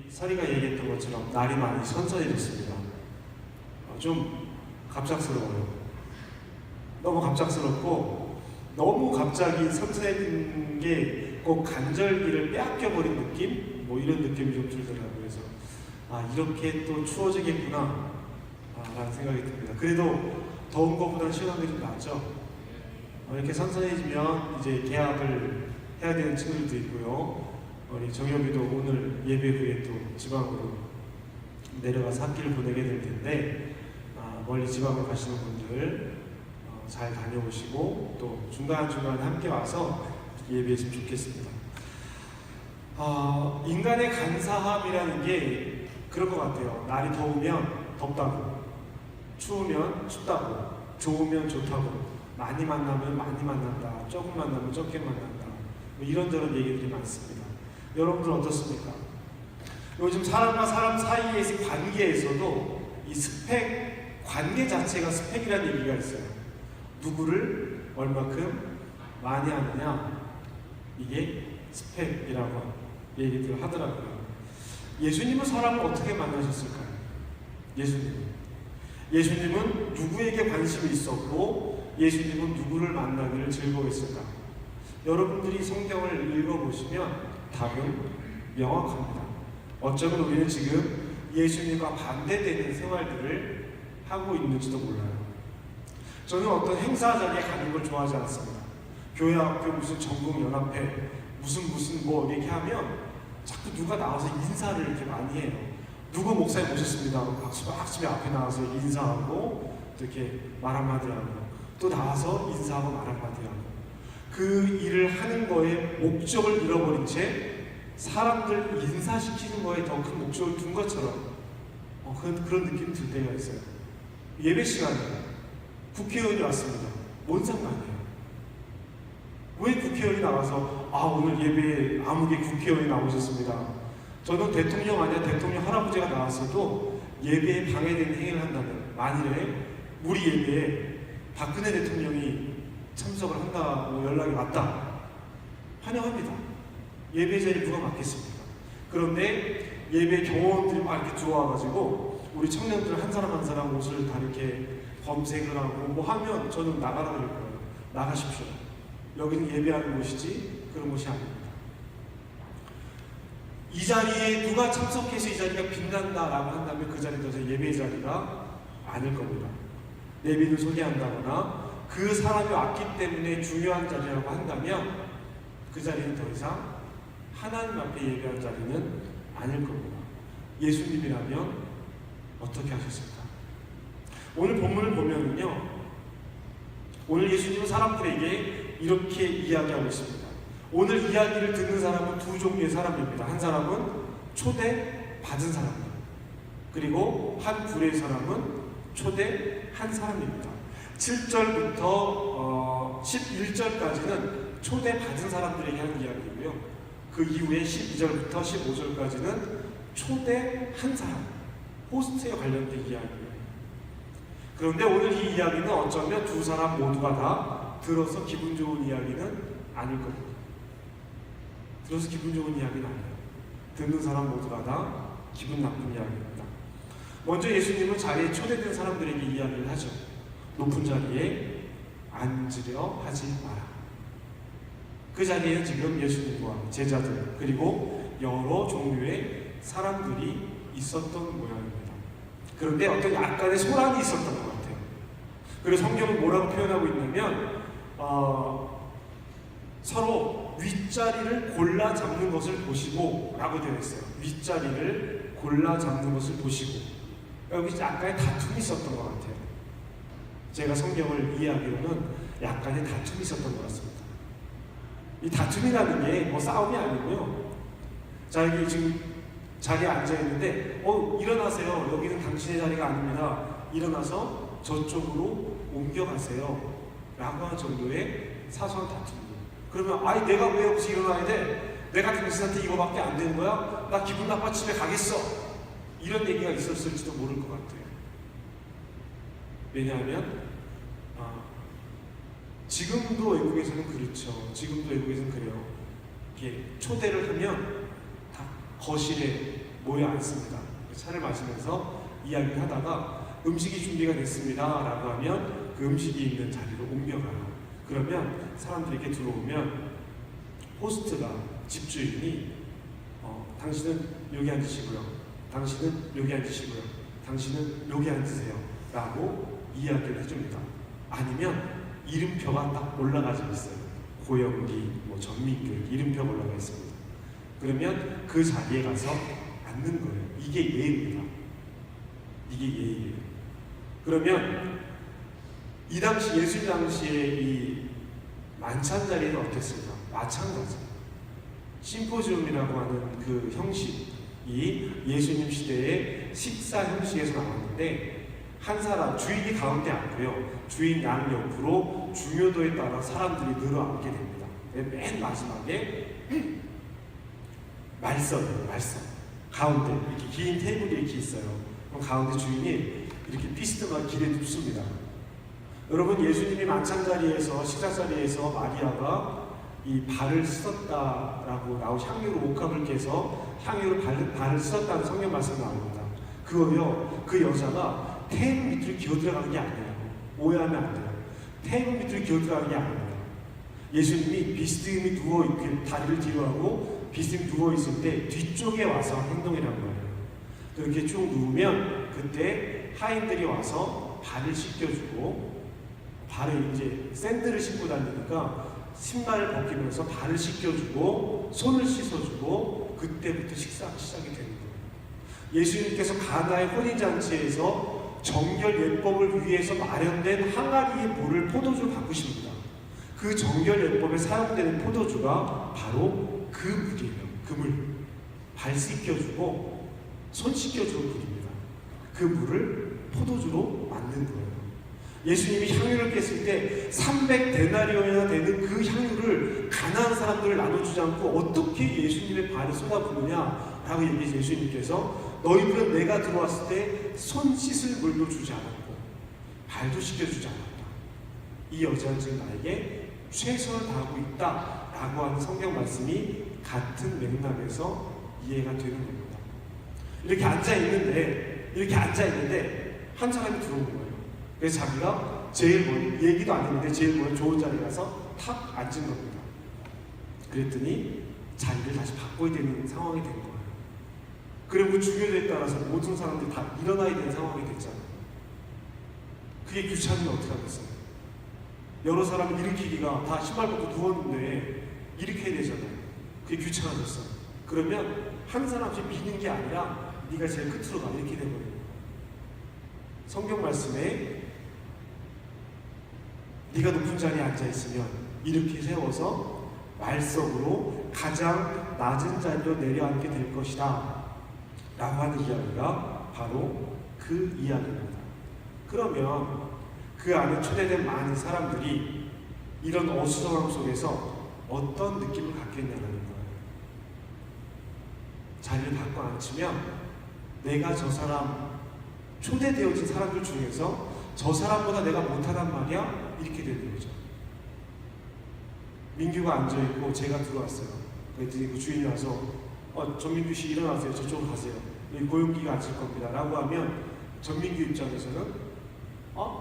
서리가 얘기했던 것처럼 날이 많이 선선해졌습니다. 좀 갑작스러워요. 너무 갑작스럽고 너무 갑자기 선선해진 게 꼭 간절기를 빼앗겨버린 느낌? 뭐 이런 느낌이 좀 들더라고요. 그래서 이렇게 또 추워지겠구나 라는 생각이 듭니다. 그래도 더운 것보다는 시원한 게 좀 낫죠. 이렇게 선선해지면 이제 개학을 해야 되는 친구들도 있고요. 우리 정엽이도 오늘 예배 후에 또 지방으로 내려가서 학기를 보내게 될 텐데 멀리 지방으로 가시는 분들 잘 다녀오시고 또 중간중간 함께 와서 예배했으면 좋겠습니다. 인간의 간사함이라는 게 그런 것 같아요. 날이 더우면 덥다고, 추우면 춥다고, 좋으면 좋다고, 많이 만나면 많이 만난다, 조금 만나면 적게 만난다, 뭐 이런저런 얘기들이 많습니다. 여러분들 어떻습니까? 요즘 사람과 사람 사이의 관계에서도 이 스펙, 관계 자체가 스펙이라는 얘기가 있어요. 누구를 얼마큼 많이 하느냐, 이게 스펙이라고 얘기들 하더라고요. 예수님은 사람을 어떻게 만나셨을까요? 예수님은 누구에게 관심이 있었고 예수님은 누구를 만나기를 즐거워했을까? 여러분들이 성경을 읽어보시면 답은 명확합니다. 어쩌면 우리는 지금 예수님과 반대되는 생활들을 하고 있는지도 몰라요. 저는 어떤 행사 자리에 가는 걸 좋아하지 않습니다. 교회 학교 무슨 전국연합회 무슨 뭐 이렇게 하면 자꾸 누가 나와서 인사를 이렇게 많이 해요. 누구 목사님 오셨습니다. 박수배 앞에 나와서 인사하고 또 이렇게 말 한마디 하고 또 나와서 인사하고 말 한마디 하고 그 일을 하는 거에 목적을 잃어버린 채 사람들 인사시키는 거에 더 큰 목적을 둔 것처럼 그런 느낌이 들 때가 있어요. 예배 시간에 국회의원이 왔습니다. 뭔 상관이에요? 왜 국회의원이 나와서 오늘 예배에 아무개 국회의원이 나오셨습니다. 저는 대통령 아니야 대통령 할아버지가 나왔어도 예배에 방해되는 행위를 한다면 만일에 우리 예배에 박근혜 대통령이 참석을 한다고 연락이 왔다. 환영합니다. 예배 자리 누가 맡겠습니까? 그런데 예배 경호원들이 막 이렇게 들어와가지고 우리 청년들 한 사람 한 사람 옷을 다 이렇게 검색을 하고 뭐 하면 저는 나가라 그럴 거예요. 나가십시오. 여기는 예배하는 곳이지 그런 곳이 아닙니다. 이 자리에 누가 참석해서 이 자리가 빛난다라고 한다면 그 자리는 더 예배 자리가 아닐 겁니다. 예배를 소개한다거나 그 사람이 왔기 때문에 중요한 자리라고 한다면 그 자리는 더 이상 하나님 앞에 예배한 자리는 아닐 겁니다. 예수님이라면 어떻게 하셨을까? 오늘 본문을 보면은요, 오늘 예수님은 사람들에게 이렇게 이야기하고 있습니다. 오늘 이야기를 듣는 사람은 두 종류의 사람입니다. 한 사람은 초대받은 사람입니다. 그리고 한 부류의 사람은 초대한 사람입니다. 7절부터 11절까지는 초대받은 사람들에게 하는 이야기고요. 그 이후에 12절부터 15절까지는 초대한 사람, 호스트에 관련된 이야기예요. 그런데 오늘 이 이야기는 어쩌면 두 사람 모두가 다 들어서 기분 좋은 이야기는 아닐 겁니다. 들어서 기분 좋은 이야기는 아니에요. 듣는 사람 모두가 다 기분 나쁜 이야기입니다. 먼저 예수님은 자리에 초대된 사람들에게 이야기를 하죠. 높은 자리에 앉으려 하지 마라. 그 자리에는 지금 예수님과 제자들 그리고 여러 종류의 사람들이 있었던 모양입니다. 그런데 어떤 약간의 소란이 있었던 것 같아요. 그래서 성경은 뭐라고 표현하고 있냐면 서로 윗자리를 골라 잡는 것을 보시고 라고 되어 있어요. 윗자리를 골라 잡는 것을 보시고 여기 약간의 다툼이 있었던 것 같아요. 제가 성경을 이해하기로는 약간의 다툼이 있었던 것 같습니다. 이 다툼이라는 게 뭐 싸움이 아니고요. 자, 여기 지금 자리에 앉아있는데 일어나세요. 여기는 당신의 자리가 아닙니다. 일어나서 저쪽으로 옮겨가세요. 라고 하는 정도의 사소한 다툼이에요. 그러면 내가 왜 여기서 일어나야 돼? 내가 당신한테 이거밖에 안 되는 거야? 나 기분 나빠 집에 가겠어. 이런 얘기가 있었을지도 모를 것 같아요. 왜냐하면 지금도 외국에서는 그렇죠. 지금도 외국에서는 그래요. 이렇게 초대를 하면 다 거실에 모여 앉습니다. 차를 마시면서 이야기를 하다가 음식이 준비가 됐습니다 라고 하면 그 음식이 있는 자리로 옮겨가요. 그러면 사람들이 이렇게 들어오면 호스트가, 집주인이 당신은 여기 앉으시고요, 당신은 여기 앉으시고요, 당신은 여기 앉으세요 라고 이야기를 해줍니다. 아니면 이름표가 딱 올라가지고 있어요. 고영기, 전민규 이름표가 올라가 있습니다. 그러면 그 자리에 가서 앉는 거예요. 이게 예의입니다. 이게 예의예요. 그러면 이 당시, 예수님 당시에 이 만찬 자리는 어땠을까? 마찬가지. 심포지움이라고 하는 그 형식이 예수님 시대의 식사 형식에서 나왔는데, 한 사람, 주인이 가운데 앉고요, 주인 양 옆으로 중요도에 따라 사람들이 늘어 앉게 됩니다. 맨 마지막에 말석이에요. 말석. 가운데 이렇게 긴 테이블이 이렇게 있어요. 그럼 가운데 주인이 이렇게 피스트가 길에 눕습니다. 여러분, 예수님이 만찬 자리에서, 식사 자리에서 마리아가 이 발을 씻었다라고 나오고 향유로 옥합을 깨서 향유로 발을 씻었다는 성경 말씀이 나옵니다. 그거요, 그 여자가 테이블 밑으로 기어들어가는 게 아니에요. 오해하면 안 돼요. 테이블 밑으로 기어들어가는 게 아닙니다. 예수님이 비스듬히 누워있고 다리를 뒤로 하고 비스듬히 누워있을 때 뒤쪽에 와서 행동이란 거예요. 그렇게 쭉 누우면 그때 하인들이 와서 발을 씻겨주고, 발에 이제 샌들을 신고 다니니까 신발을 벗기면서 발을 씻겨주고 손을 씻어주고, 그때부터 식사가 시작이 되는 거예요. 예수님께서 가나의 혼인잔치에서 정결 예법을 위해서 마련된 항아리의 물을 포도주로 바꾸십니다. 그 정결 예법에 사용되는 포도주가 바로 그 물이에요. 그 물. 발 씻겨주고 손 씻겨주는 물입니다. 그 물을 포도주로 만든 거예요. 예수님이 향유를 깼을 때 300데나리온이나 되는 그 향유를 가난한 사람들을 나눠주지 않고 어떻게 예수님의 발에 쏟아부느냐라고 얘기해서 예수님께서 너희들은 내가 들어왔을 때 손 씻을 물도 주지 않았고 발도 씻겨주지 않았다. 이 여자는 지금 나에게 최선을 다하고 있다라고 하는 성경 말씀이 같은 맥락에서 이해가 되는 겁니다. 이렇게 앉아있는데 한 사람이 들어온 거예요. 그래서 자기가 제일 먼저, 얘기도 안 했는데 제일 먼저 좋은 자리에 가서 탁 앉은 겁니다. 그랬더니 자리를 다시 바꿔야 되는 상황이 된 거예요. 그리고 중요도에 따라서 모든 사람들이 다 일어나야 되는 상황이 됐잖아요. 그게 귀찮으면 어떻게 하겠어요? 여러 사람을 일으키기가 다 신발 벗고 누웠는데 일으켜야 되잖아요. 그게 귀찮아졌어요. 그러면 한 사람씩 미는 게 아니라 네가 제일 끝으로 가, 이렇게 돼버려요. 성경 말씀에 네가 높은 자리에 앉아있으면 이렇게 세워서 말석으로 가장 낮은 자리로 내려앉게 될 것이다 라고 하는 이야기가 바로 그 이야기입니다. 그러면 그 안에 초대된 많은 사람들이 이런 어수선함 속에서 어떤 느낌을 갖겠냐는 거예요. 자리를 바꿔 앉히면 내가 저 사람, 초대되어진 사람들 중에서 저 사람보다 내가 못하단 말이야? 이렇게 되는 거죠. 민규가 앉아있고 제가 들어왔어요. 그랬더니 그 주인이 와서 전민규 씨 일어나세요. 저쪽으로 가세요. 여기 고용기가 앉을 겁니다. 라고 하면 전민규 입장에서는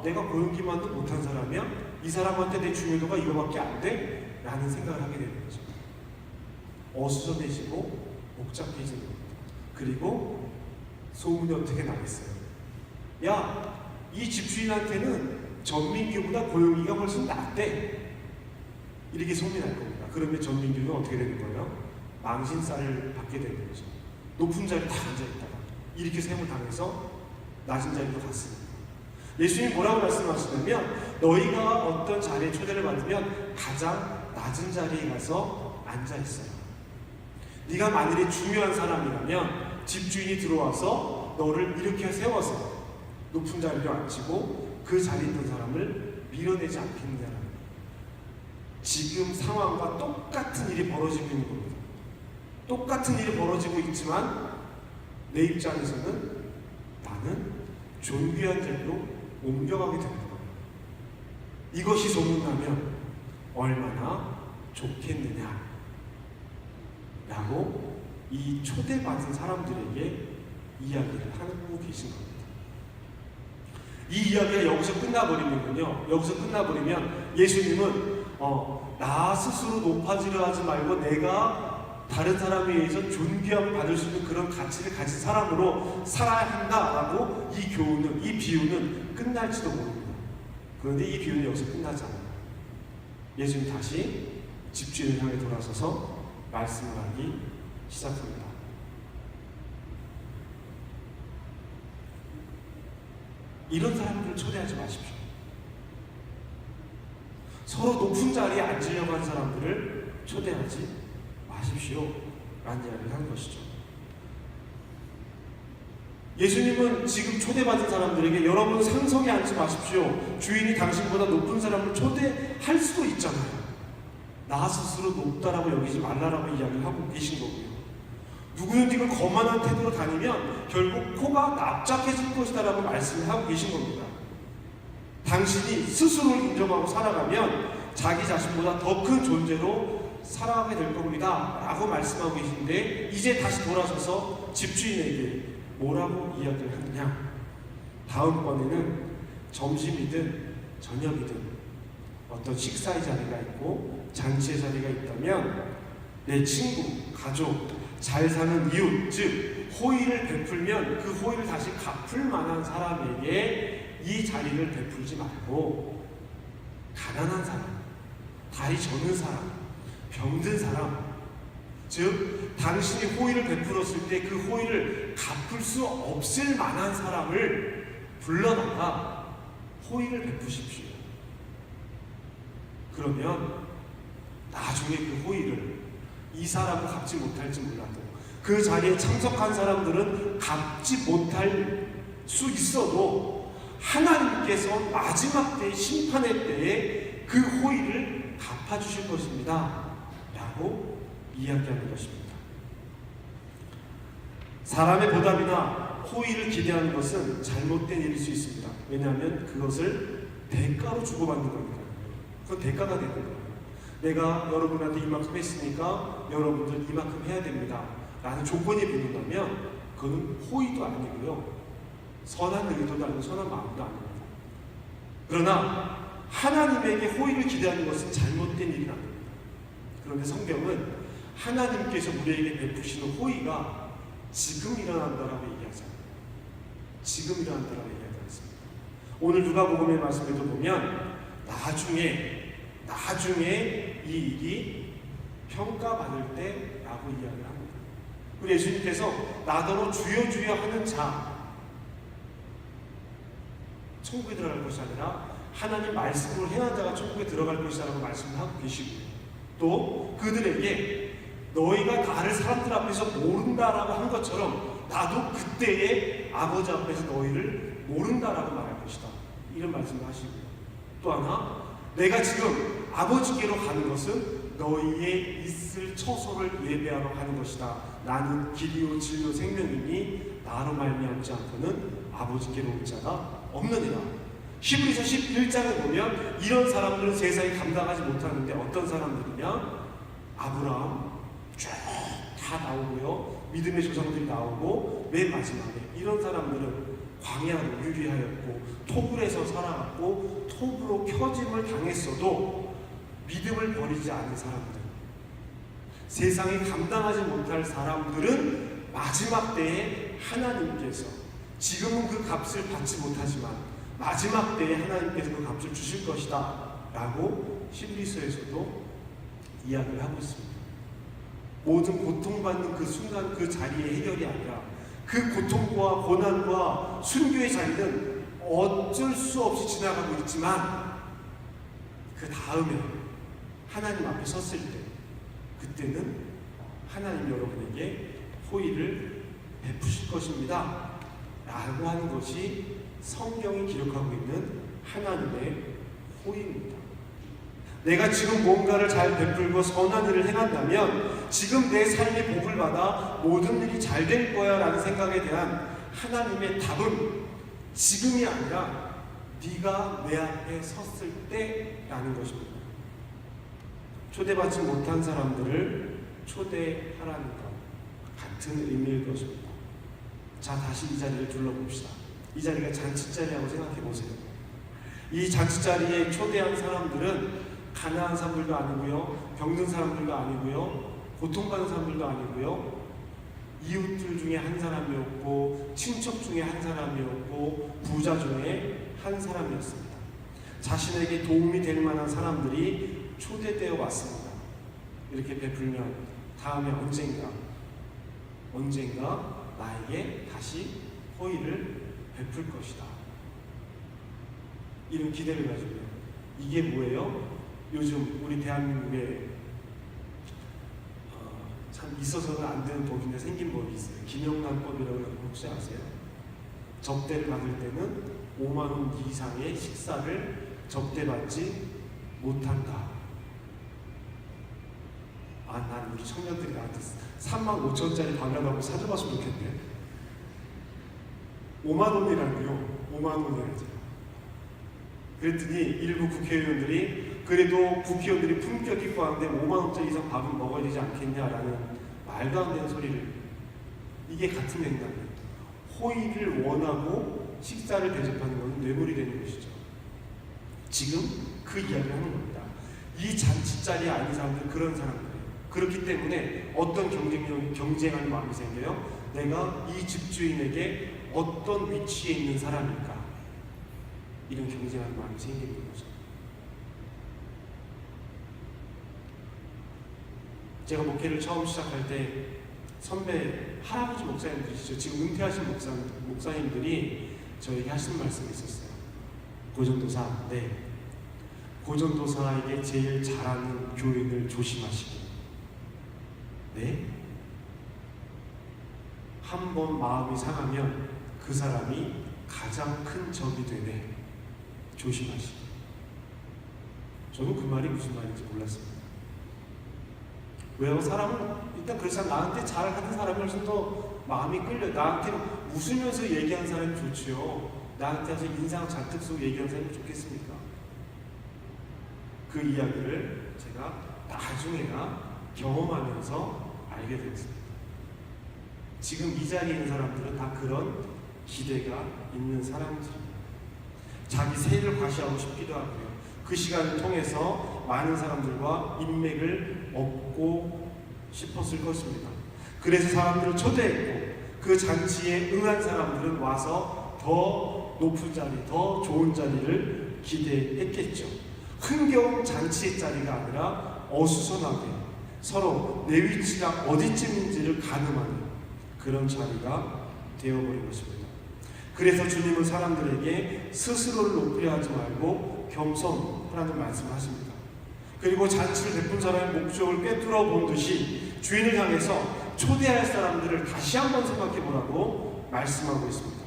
내가 고용기만도 못한 사람이야? 이 사람한테 내 중요도가 이거밖에 안 돼? 라는 생각을 하게 되는 거죠. 어수선해지고 복잡해지는 겁니다. 그리고 소문이 어떻게 나겠어요? 야, 이 집주인한테는 전민규보다 고용기가 훨씬 낫대. 이렇게 소문이 날 겁니다. 그러면 전민규는 어떻게 되는 거예요? 망신살을 받게 되는 거죠. 높은 자리에 다 앉아있다가 이렇게 세움을 당해서 낮은 자리로 갔습니다. 예수님이 뭐라고 말씀하시냐면 너희가 어떤 자리에 초대를 받으면 가장 낮은 자리에 가서 앉아있어요. 네가 만일에 중요한 사람이라면 집주인이 들어와서 너를 이렇게 세워서 높은 자리로 앉히고 그 자리에 있던 사람을 밀어내지 않겠느냐라는 거예요. 지금 상황과 똑같은 일이 벌어지고 있는 겁니다. 똑같은 일이 벌어지고 있지만 내 입장에서는 나는 존귀한 자리로 옮겨가게 되는 거예요. 이것이 소문나면 얼마나 좋겠느냐 라고 이 초대받은 사람들에게 이야기를 하고 계신 겁니다. 이 이야기가 여기서 끝나버리면요, 여기서 끝나버리면 예수님은 나 스스로 높아지려 하지 말고 내가 다른 사람에 의해서 존귀함을 받을 수 있는 그런 가치를 가진 사람으로 살아야 한다라고 이 교훈은, 이 비유는 끝날지도 모릅니다. 그런데 이 비유는 여기서 끝나지 않아요. 예수님 다시 집주인을 향해 돌아서서 말씀을 하기 시작합니다. 이런 사람들을 초대하지 마십시오. 서로 높은 자리에 앉으려고 하는 사람들을 초대하지 마십시오. 라는 이야기를 하는 것이죠. 예수님은 지금 초대받은 사람들에게 여러분 상석에 앉지 마십시오. 주인이 당신보다 높은 사람을 초대할 수도 있잖아요. 나 스스로 높다라고 여기지 말라라고 이야기를 하고 계신 거고요. 누구는 지금 거만한 태도로 다니면 결국 코가 납작해질 것이다라고 말씀을 하고 계신 겁니다. 당신이 스스로를 인정하고 살아가면 자기 자신보다 더 큰 존재로 살아가게 될 겁니다 라고 말씀하고 계신데, 이제 다시 돌아서서 집주인에게 뭐라고 이야기를 하느냐, 다음번에는 점심이든 저녁이든 어떤 식사의 자리가 있고 잔치의 자리가 있다면 내 친구, 가족, 잘 사는 이웃, 즉 호의를 베풀면 그 호의를 다시 갚을 만한 사람에게 이 자리를 베풀지 말고 가난한 사람, 다리 저는 사람, 병든 사람, 즉 당신이 호의를 베풀었을 때 그 호의를 갚을 수 없을 만한 사람을 불러다가 호의를 베푸십시오. 그러면 나중에 그 호의를 이 사람은 갚지 못할지 몰라도 그 자리에 참석한 사람들은 갚지 못할 수 있어도 하나님께서 마지막 때의 심판의 때에 그 호의를 갚아주실 것입니다 라고 이야기하는 것입니다. 사람의 보답이나 호의를 기대하는 것은 잘못된 일일 수 있습니다. 왜냐하면 그것을 대가로 주고받는 겁니다. 그건 대가가 되는 거예요. 내가 여러분한테 이만큼 했으니까 여러분들 이만큼 해야 됩니다 라는 조건이 붙는다면 그건 호의도 아니고요, 선한 의도도 아니고 선한 마음도 아닙니다. 그러나 하나님에게 호의를 기대하는 것은 잘못된 일이 아닙니다. 그런데 성경은 하나님께서 우리에게 베푸시는 호의가 지금 일어난다라고 얘기하잖아요. 지금 일어난다라고 얘기하지 않습니다. 오늘 누가복음의 말씀에도 보면 나중에 이 일이 평가받을 때라고 이야기를 합니다. 그리고 예수님께서 나더러 주여 주여 하는 자 천국에 들어갈 것이 아니라 하나님 말씀으로 행한 자가 천국에 들어갈 것이라고 말씀을 하고 계시고요. 또 그들에게 너희가 나를 사람들 앞에서 모른다라고 한 것처럼 나도 그때의 아버지 앞에서 너희를 모른다라고 말할 것이다, 이런 말씀을 하시고요. 또 하나, 내가 지금 아버지께로 가는 것은 너희의 있을 처소를 예배하러 가는 것이다. 나는 길이요 진리요 생명이니 나로 말미암지 않고는 아버지께로 올 자가 없느니라. 히브리서 11장에 보면 이런 사람들은 세상에 감당하지 못하는데 어떤 사람들이냐? 아브라함 쭉 다 나오고요, 믿음의 조상들이 나오고 맨 마지막에 이런 사람들은 광야로 유리하였고 토굴에서 살아갔고 톱으로 켜짐을 당했어도 믿음을 버리지 않은 사람들, 세상에 감당하지 못할 사람들은 마지막 때에 하나님께서, 지금은 그 값을 받지 못하지만 마지막 때에 하나님께서 그 값을 주실 것이다 라고 히브리서에서도 이야기를 하고 있습니다. 모든 고통받는 그 순간 그 자리의 해결이 아니라 그 고통과 고난과 순교의 자리는 어쩔 수 없이 지나가고 있지만 그 다음에 하나님 앞에 섰을 때, 그때는 하나님 여러분에게 호의를 베푸실 것입니다 라고 하는 것이 성경이 기록하고 있는 하나님의 호의입니다. 내가 지금 뭔가를 잘 베풀고 선한 일을 행한다면 지금 내 삶이 복을 받아 모든 일이 잘 될 거야 라는 생각에 대한 하나님의 답은 지금이 아니라 네가 내 앞에 섰을 때라는 것입니다. 초대받지 못한 사람들을 초대하라는 것, 같은 의미일 것입니다. 자, 다시 이 자리를 둘러봅시다. 이 자리가 잔치자리라고 생각해 보세요. 이 잔치자리에 초대한 사람들은 가난한 사람들도 아니고요, 병든 사람들도 아니고요, 고통받는 사람들도 아니고요, 이웃들 중에 한 사람이었고, 친척 중에 한 사람이었고, 부자 중에 한 사람이었습니다. 자신에게 도움이 될 만한 사람들이 초대되어 왔습니다. 이렇게 베풀면 다음에 언젠가 나에게 다시 호의를 베풀 것이다. 이런 기대를 가지고요. 이게 뭐예요? 요즘 우리 대한민국에 참 있어서는 안 되는 법인데 생긴 법이 있어요. 김영란법이라고 혹시 아세요? 접대를 받을 때는 5만 원 이상의 식사를 접대받지 못한다. 난 우리 청년들이 나한테 3만 5천짜리 받으라고 사줘봤으면 좋겠네. 5만 원이라니요. 5만 원이라죠. 그랬더니 일부 국회의원들이 그래도 국회의원들이 품격 있고 하는데 5만 원짜리 이상 밥은 먹어야 되지 않겠냐라는 말도 안 되는 소리를. 이게 같은 맥락이에요. 호의를 원하고 식사를 대접하는 것은 뇌물이 되는 것이죠. 지금 그 이야기를 하는 겁니다. 이 잔치자리에 아닌 사람들은 그런 사람들이에요. 그렇기 때문에 어떤 경쟁하는 마음이 생겨요. 내가 이 집주인에게 어떤 위치에 있는 사람일까? 이런 경쟁하는 마음이 생기는 거죠. 제가 목회를 처음 시작할 때 선배 할아버지 목사님들이시죠. 지금 은퇴하신 목사님들이 저에게 하신 말씀이 있었어요. 고전도사, 고전도사에게 제일 잘하는 교인을 조심하시고, 한 번 마음이 상하면 그 사람이 가장 큰 적이 되네. 조심하시고. 저는 그 말이 무슨 말인지 몰랐습니다. 왜요? 사람은 일단 그래서 나한테 잘하는 사람이 훨씬 더 마음이 끌려. 나한테 웃으면서 얘기하는 사람이 좋지요. 나한테 와서 인상 잔뜩 쓰고 얘기하는 사람이 좋겠습니까? 그 이야기를 제가 나중에야 경험하면서 알게 되었습니다. 지금 이 자리에 있는 사람들은 다 그런 기대가 있는 사람들입니다. 자기 세를 과시하고 싶기도 하고요. 그 시간을 통해서 많은 사람들과 인맥을 얻고 싶었을 것입니다. 그래서 사람들을 초대했고, 그 잔치에 응한 사람들은 와서 더 높은 자리, 더 좋은 자리를 기대했겠죠. 흥겨운 잔치의 자리가 아니라 어수선하게 서로 내 위치가 어디쯤인지를 가늠하는 그런 자리가 되어버린 것입니다. 그래서 주님은 사람들에게 스스로를 높이려 하지 말고 겸손하라는 말씀을 하십니다. 그리고 잔치를 베푼 사람의 목적을 꿰뚫어 본 듯이 주인을 향해서 초대할 사람들을 다시 한번 생각해 보라고 말씀하고 있습니다.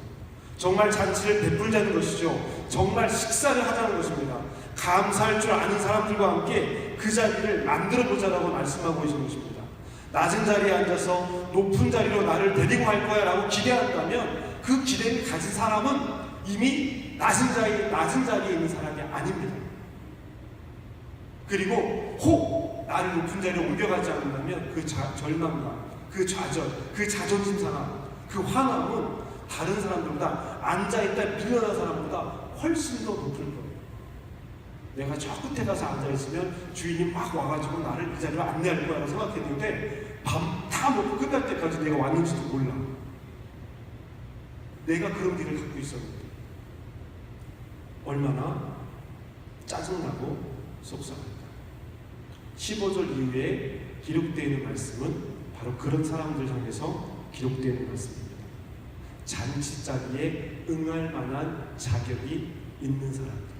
정말 잔치를 베풀자는 것이죠. 정말 식사를 하자는 것입니다. 감사할 줄 아는 사람들과 함께 그 자리를 만들어 보자라고 말씀하고 계신 것입니다. 낮은 자리에 앉아서 높은 자리로 나를 데리고 갈 거야 라고 기대한다면 그 기대를 가진 사람은 이미 낮은 자리에 있는 사람이 아닙니다. 그리고 혹 나를 높은 자리로 옮겨가지 않는다면 그 절망감, 그 좌절, 그 자존심 상함, 그 화남은 다른 사람들보다 앉아있다 밀려난 사람보다 훨씬 더 높을 거예요. 내가 저 끝에 가서 앉아있으면 주인이 막 와가지고 나를 이 자리로 안내할 거라고 생각했는데 밤 다 먹고 끝날 때까지 내가 왔는지도 몰라. 내가 그런 길을 갖고 있었는데 얼마나 짜증나고 속상할까. 15절 이후에 기록되어 있는 말씀은 바로 그런 사람들 향해서 기록되어 있는 말씀입니다. 잔치자리에 응할 만한 자격이 있는 사람들.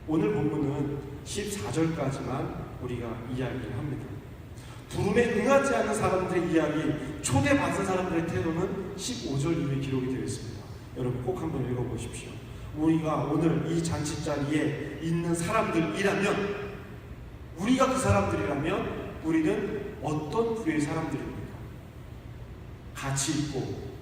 오늘 본문은 14절까지만 우리가 이야기를 합니다. 부름에 응하지 않는 사람들의 이야기, 초대받은 사람들의 태도는 15절 이후에 기록이 되어 있습니다. 여러분 꼭 한번 읽어보십시오. 우리가 오늘 이 잔치자리에 있는 사람들이라면, 우리가 그 사람들이라면 우리는 어떤 부류의 사람들입니까? 가치 있고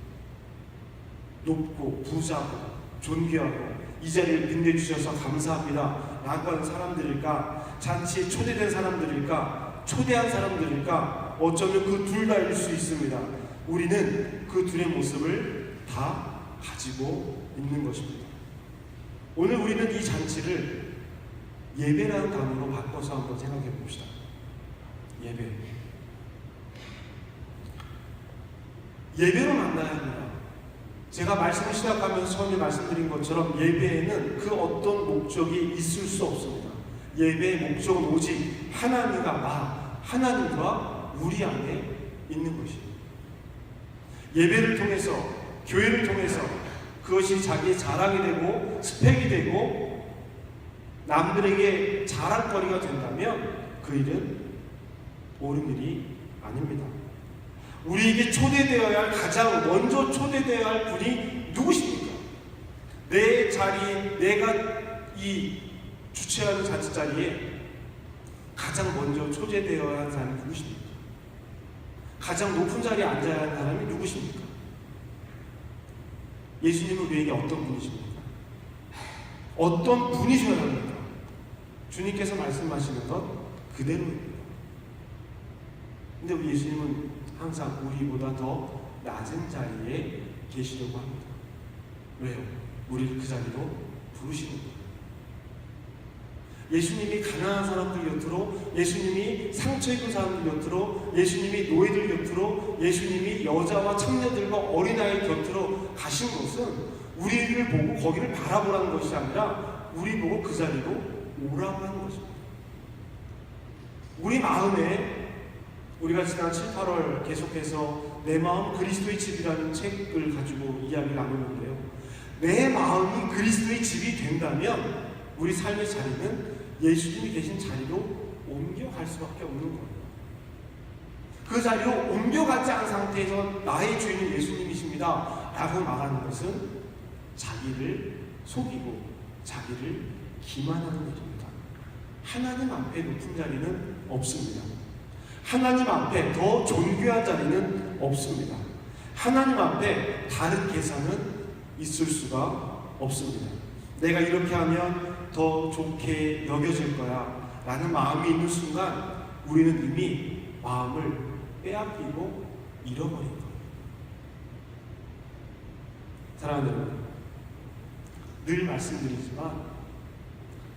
높고 부자고 존귀하고 이 자리를 빛내주셔서 감사합니다 라고 하는 사람들일까? 잔치에 초대된 사람들일까? 초대한 사람들일까? 어쩌면 그 둘 다일 수 있습니다. 우리는 그 둘의 모습을 다 가지고 있는 것입니다. 오늘 우리는 이 잔치를 예배라는 단어로 바꿔서 한번 생각해 봅시다. 예배. 예배로 만나야 합니다. 제가 말씀을 시작하면서 처음에 말씀드린 것처럼 예배에는 그 어떤 목적이 있을 수 없습니다. 예배의 목적은 오직 하나님과 우리 안에 있는 것입니다. 예배를 통해서, 교회를 통해서 그것이 자기의 자랑이 되고 스펙이 되고 남들에게 자랑거리가 된다면 그 일은 옳은 일이 아닙니다. 우리에게 초대되어야 할, 가장 먼저 초대되어야 할 분이 누구십니까? 내 자리에, 내가 이 주최하는 잔치 자리에 가장 먼저 초대되어야 하는 사람이 누구십니까? 가장 높은 자리에 앉아야 하는 사람이 누구십니까? 예수님은 우리에게 어떤 분이십니까? 어떤 분이셔야 합니까? 주님께서 말씀하시는 것 그대로입니다. 근데 우리 예수님은 항상 우리보다 더 낮은 자리에 계시려고 합니다. 왜요? 우리를 그 자리로 부르시는 거예요. 예수님이 가난한 사람들 곁으로, 예수님이 상처 입은 사람들 곁으로, 예수님이 노예들 곁으로, 예수님이 여자와 청년들과 어린아이 곁으로 가신 것은 우리를 보고 거기를 바라보라는 것이 아니라 우리 보고 그 자리로 오라고 하는 것입니다. 우리 마음에, 우리가 지난 7, 8월 계속해서 내 마음 그리스도의 집이라는 책을 가지고 이야기를 나누는데요. 내 마음이 그리스도의 집이 된다면 우리 삶의 자리는 예수님이 계신 자리로 옮겨갈 수밖에 없는 거예요. 그 자리로 옮겨가지 않은 상태에서 나의 주인은 예수님이십니다 라고 말하는 것은 자기를 속이고 자기를 기만하는 일입니다. 하나님 앞에 높은 자리는 없습니다. 하나님 앞에 더 존귀한 자리는 없습니다. 하나님 앞에 다른 계산은 있을 수가 없습니다. 내가 이렇게 하면 더 좋게 여겨질 거야 라는 마음이 있는 순간 우리는 이미 마음을 빼앗기고 잃어버린 거예요. 사랑하는 여러분, 늘 말씀드리지만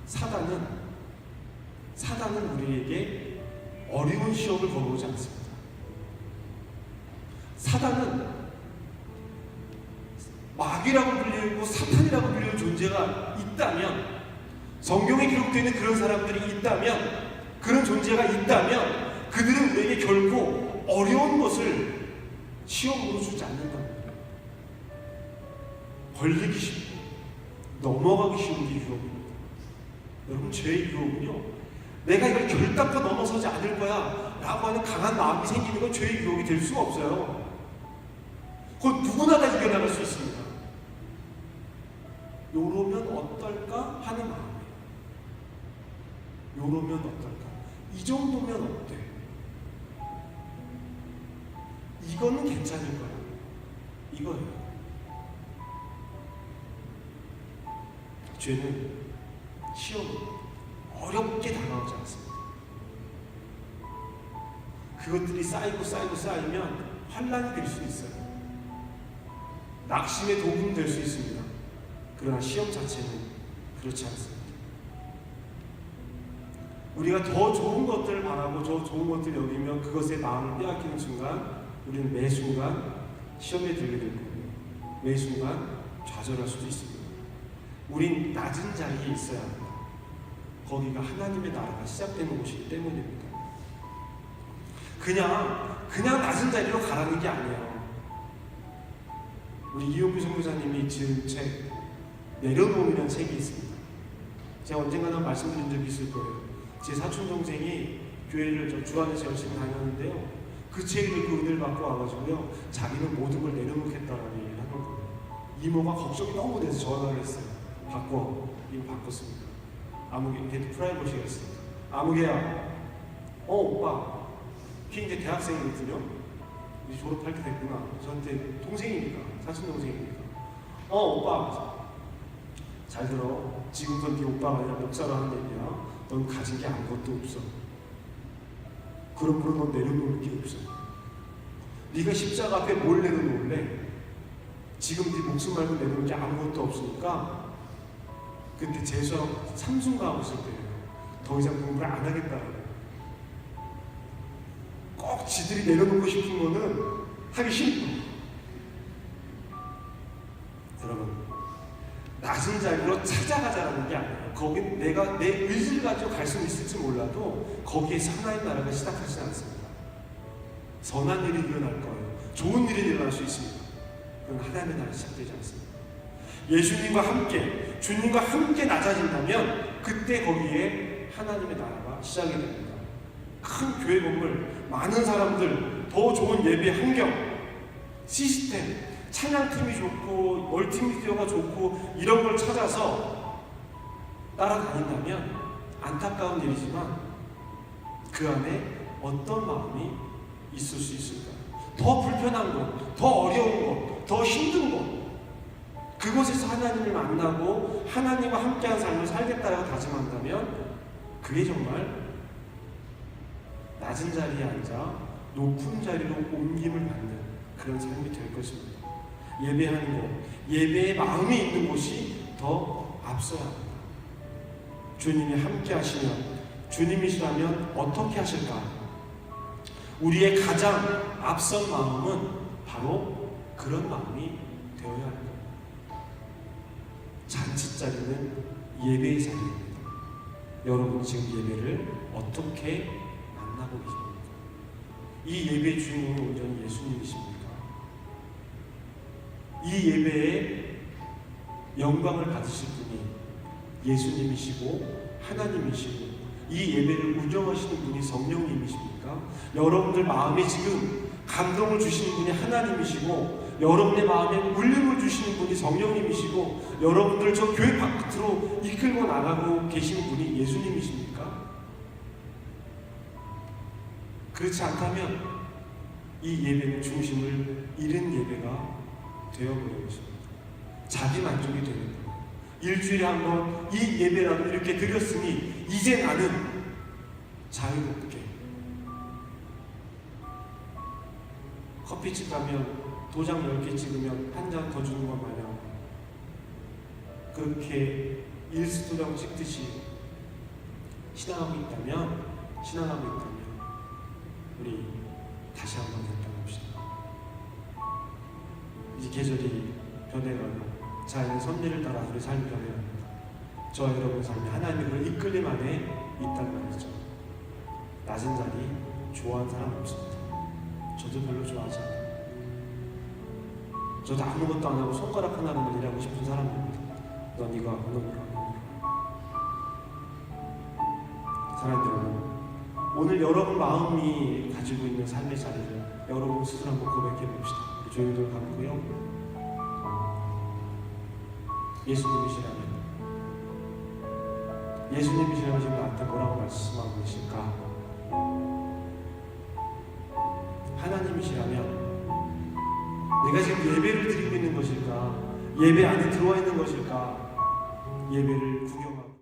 사단은 우리에게 어려운 시험을 걸어오지 않습니다. 사단은 마귀라고 불리고 사탄이라고 불리는 존재가 있다면, 성경에 기록되어 있는 그런 사람들이 있다면, 그런 존재가 있다면 그들은 우리에게 결코 어려운 것을 시험으로 주지 않는답니다. 걸리기 쉽고 넘어가기 쉬운 게 유혹입니다. 여러분, 죄의 유혹은요, 내가 이걸 결단코 넘어서지 않을 거야 라고 하는 강한 마음이 생기는 건 죄의 유혹이 될 수가 없어요. 그건 누구나 다 이겨나갈 수 있습니다. 요러면 어떨까 하는 마음이에요. 요러면 어떨까? 이 정도면 어때? 이거는 괜찮을 거야. 이거예요. 죄는 시험은 어렵게 다가오지 않습니다. 그것들이 쌓이면 환란이 될 수 있어요. 낙심의 도구는 될 수 있습니다. 그러나 시험 자체는 그렇지 않습니다. 우리가 더 좋은 것들을 바라고 더 좋은 것들을 여기며 그것에 마음을 빼앗기는 순간 우리는 매 순간 시험에 들게 될 거고요. 매 순간 좌절할 수도 있습니다. 우린 낮은 자리에 있어야 합니다. 거기가 하나님의 나라가 시작되는 곳이기 때문입니다. 그냥 낮은 자리로 가라는 게 아니에요. 우리 이용규 선교사님이 지은 책 내려놓음이라는 책이 있습니다. 제가 언젠가는 말씀드린 적이 있을 거예요. 제 사촌 동생이 교회를 주안에서 열심히 다녔는데요. 그 책을 그 은혜를 받고 와가지고요, 자기는 모든 걸 내려놓겠다라는 얘기를 하는 거예요. 이모가 걱정이 너무 돼서 전화를 했어요. 이거 바꿨습니다. 아무개, 걔도 프라이버시가 있습니다. 아무개야, 오빠, 걔 이제 대학생이거든요. 이제 졸업할 때 됐구나. 저한테 동생이니까, 사촌 동생이니까. 오빠, 잘 들어. 지금부터 네 오빠가 아니라 목사로 하는 얘기야. 넌 가진 게 아무것도 없어. 그러므로 넌 내려놓을 게 없어. 네가 십자가 앞에 뭘 내려놓을래? 지금 네 목숨 말고 내놓을 게 아무것도 없으니까 그때 재수하고 삼순가하고 있을 때예요. 더 이상 공부를 안 하겠다고. 꼭 지들이 내려놓고 싶은 거는 하기 싫고. 여러분, 낮은 자리로 찾아가자는 게 아니에요. 거긴 내가 내 의지를 가지고 갈 수는 있을지 몰라도 거기에서 하나님 나라가 시작하지 않습니다. 선한 일이 일어날 거예요. 좋은 일이 일어날 수 있습니다. 그건 하나님의 나라가 시작되지 않습니다. 예수님과 함께, 주님과 함께 낮아진다면 그때 거기에 하나님의 나라가 시작이 됩니다. 큰 교회 건물, 많은 사람들, 더 좋은 예배 환경, 시스템, 찬양팀이 좋고 멀티미디어가 좋고 이런 걸 찾아서 따라다닌다면 안타까운 일이지만 그 안에 어떤 마음이 있을 수 있을까요? 더 불편한 것, 더 어려운 것, 더 힘든 것, 그곳에서 하나님을 만나고 하나님과 함께한 삶을 살겠다라고 다짐한다면 그게 정말 낮은 자리에 앉아 높은 자리로 옮김을 받는 그런 삶이 될 것입니다. 예배하는 곳, 예배의 마음이 있는 곳이 더 앞서야 합니다. 주님이 함께 하시면, 주님이시라면 어떻게 하실까? 우리의 가장 앞선 마음은 바로 그런 마음이 되어야 합니다. 잔치자리는 예배의 자리입니다. 여러분 지금 예배를 어떻게 만나고 계십니까? 이 예배의 주인공은 온전히 예수님이십니까? 이 예배에 영광을 받으실 분이 예수님이시고 하나님이시고 이 예배를 운영하시는 분이 성령님이십니까? 여러분들 마음에 지금 감동을 주시는 분이 하나님이시고 여러분의 마음에 울림을 주시는 분이 성령님이시고 여러분들 저 교회 바깥으로 이끌고 나가고 계시는 분이 예수님이십니까? 그렇지 않다면 이 예배는 중심을 잃은 예배가 되어버리는 것입니다. 자기 만족이 되는 거예요. 일주일에 한 번 이 예배라도 이렇게 드렸으니 이제 나는 자유롭게. 커피집 가면 도장 10개 찍으면 한 잔 더 주는 것 마냥 그렇게 일수도장 찍듯이 신앙하고 있다면 우리 다시 한번 결단합시다. 이제 계절이 변해가고 자연의 섭리를 따라 우리 삶이 변해갑니다. 저 여러분 삶이 하나님의 그런 이끌림 안에 있단 말이죠. 낮은 자리 좋아하는 사람 없습니다. 저도 별로 좋아하지 않아요. 저도 아무것도 안 하고 손가락 하나로만 일하고 싶은 사람입니다. 넌 이거 하고 너 뭐라. 사랑하는 여러분, 오늘 여러분 마음이 가지고 있는 삶의 자리를 여러분 스스로 한번 고백해 봅시다. 조용히 감고요. 예수님이시라면 지금 나한테 뭐라고 말씀하고 계실까? 하나님이시라면 내가 지금 예배를 드리고 있는 것일까? 예배 안에 들어와 있는 것일까? 예배를 구경